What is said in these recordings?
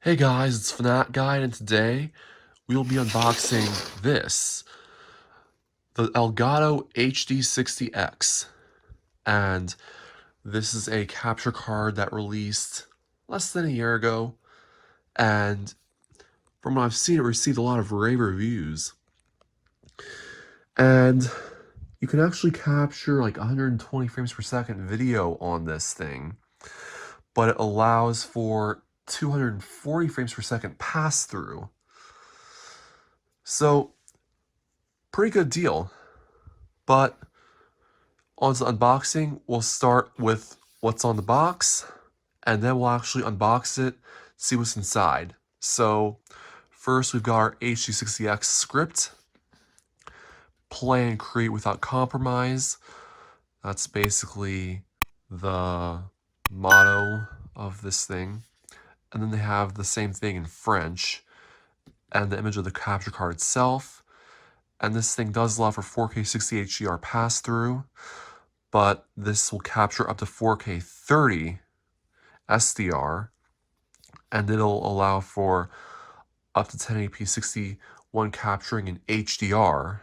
Hey guys, it's Fnat Guide, and today we will be unboxing the Elgato HD60X. And this is a capture card that released less than a year ago, and from what I've seen, it received a lot of rave reviews. And you can actually capture like 120 frames per second video on this thing, but it allows for 240 frames per second pass-through. So, pretty good deal. But on to unboxing, we'll start with what's on the box, and then we'll actually unbox it, see what's inside. So first we've got our HD60X script, play and create without compromise. That's basically the motto of this thing. And then they have the same thing in French, and the image of the capture card itself. And this thing does allow for 4K 60 HDR pass-through, but this will capture up to 4K 30 SDR, and it'll allow for up to 1080p 61 capturing in HDR.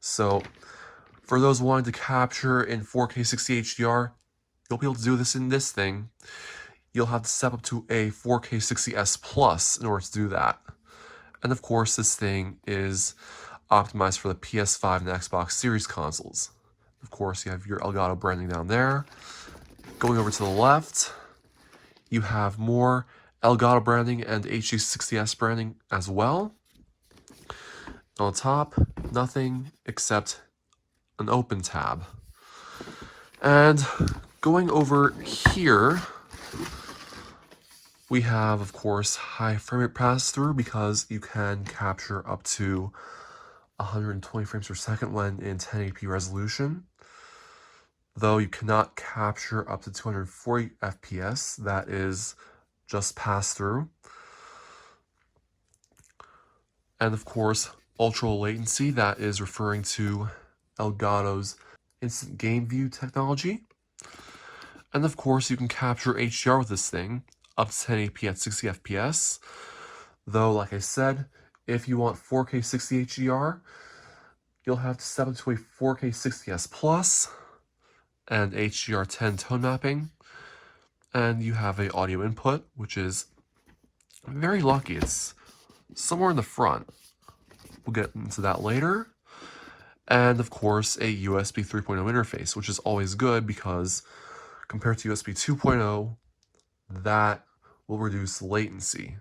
So for those wanting to capture in 4K 60 HDR, you'll be able to do this in this thing. You'll have to step up to a 4K 60S Plus in order to do that. And of course, this thing is optimized for the PS5 and the Xbox Series consoles. Of course, you have your Elgato branding down there. Going over to the left, you have more Elgato branding and HD60S branding as well. On top, nothing except an open tab. And going over here, we have, of course, high frame rate pass-through because you can capture up to 120 frames per second when in 1080p resolution. Though you cannot capture up to 240 FPS, that is just pass-through. And of course, ultra low latency, that is referring to Elgato's instant game view technology. And of course, you can capture HDR with this thing, up to 1080p at 60 FPS. Though, like I said, if you want 4K 60 HDR, you'll have to step into a 4K 60S Plus and HDR10 tone mapping. And you have a audio input, which is very lucky. It's somewhere in the front. We'll get into that later. And of course, a USB 3.0 interface, which is always good because compared to USB 2.0, that will reduce latency.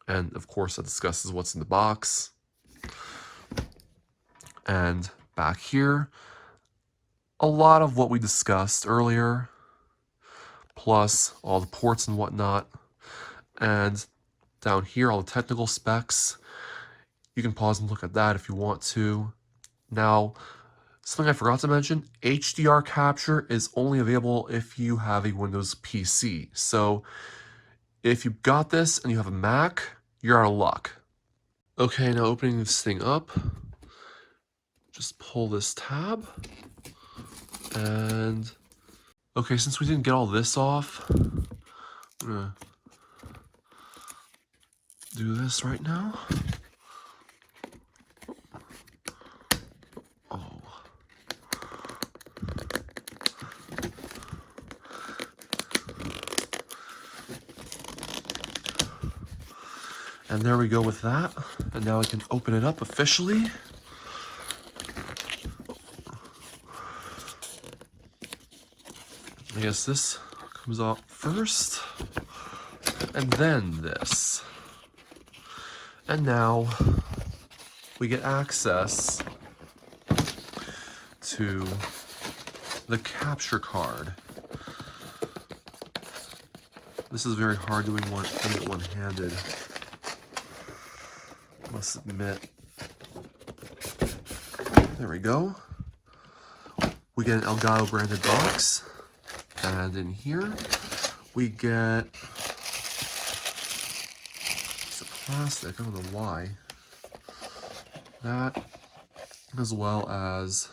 And of course, that discusses what's in the box. And back here, a lot of what we discussed earlier, plus all the ports and whatnot. And down here, all the technical specs. You can pause and look at that if you want to. Now, something I forgot to mention, HDR capture is only available if you have a Windows PC. So if you've got this and you have a Mac, you're out of luck. Okay, now opening this thing up, just pull this tab. And okay, since we didn't get all this off, I'm gonna do this right now. Oh. And there we go with that. And now I can open it up officially. I guess this comes out first, and then this. And now we get access to the capture card. This is very hard doing it one-handed, I must admit. There we go. We get an Elgato branded box. And in here, we get some plastic, I don't know why. That, as well as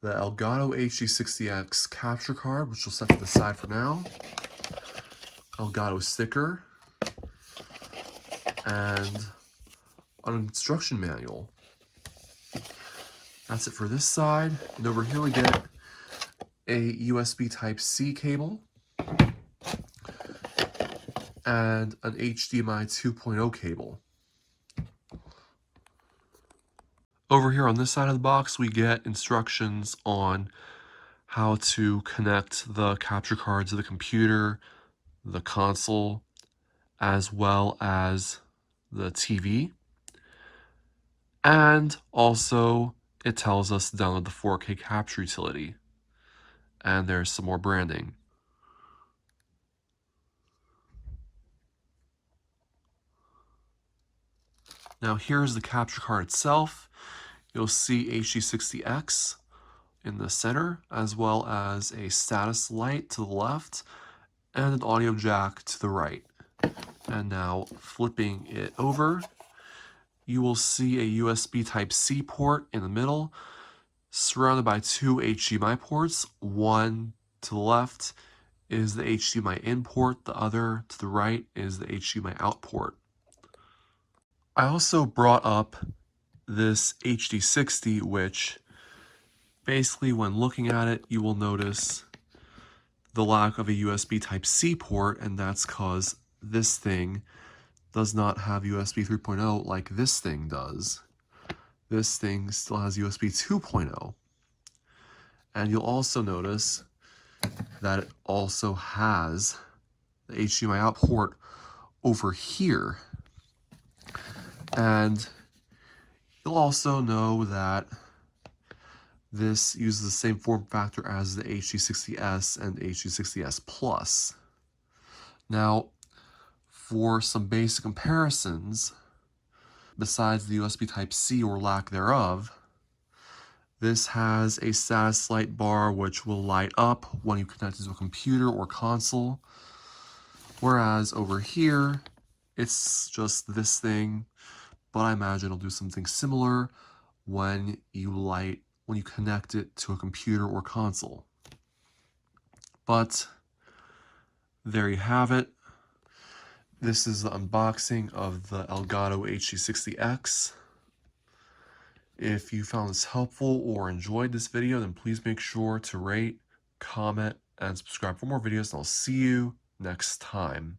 the Elgato HD60X capture card, which we'll set to the side for now. Elgato sticker, and an instruction manual. That's it for this side. And over here we get a USB Type-C cable and an HDMI 2.0 cable. Over here on this side of the box, we get instructions on how to connect the capture card to the computer, the console, as well as the TV. And also, it tells us to download the 4K capture utility. And there's some more branding. Now here's the capture card itself. You'll see HD60X in the center, as well as a status light to the left, and an audio jack to the right. And now flipping it over, you will see a USB Type-C port in the middle, surrounded by two HDMI ports. One to the left is the HDMI in port, the other to the right is the HDMI out port. I also brought up this HD60, which basically when looking at it, you will notice the lack of a USB Type-C port, and that's because this thing does not have USB 3.0 like this thing does. This thing still has USB 2.0. And you'll also notice that it also has the HDMI out port over here. And you'll also know that this uses the same form factor as the HD60S and HD60S Plus. Now, for some basic comparisons, besides the USB Type-C or lack thereof, this has a status light bar which will light up when you connect it to a computer or console, whereas over here, it's just this thing, but I imagine it'll do something similar when you connect it to a computer or console. But there you have it. This is the unboxing of the Elgato HD60X. If you found this helpful or enjoyed this video, then please make sure to rate, comment, and subscribe for more videos, and I'll see you next time.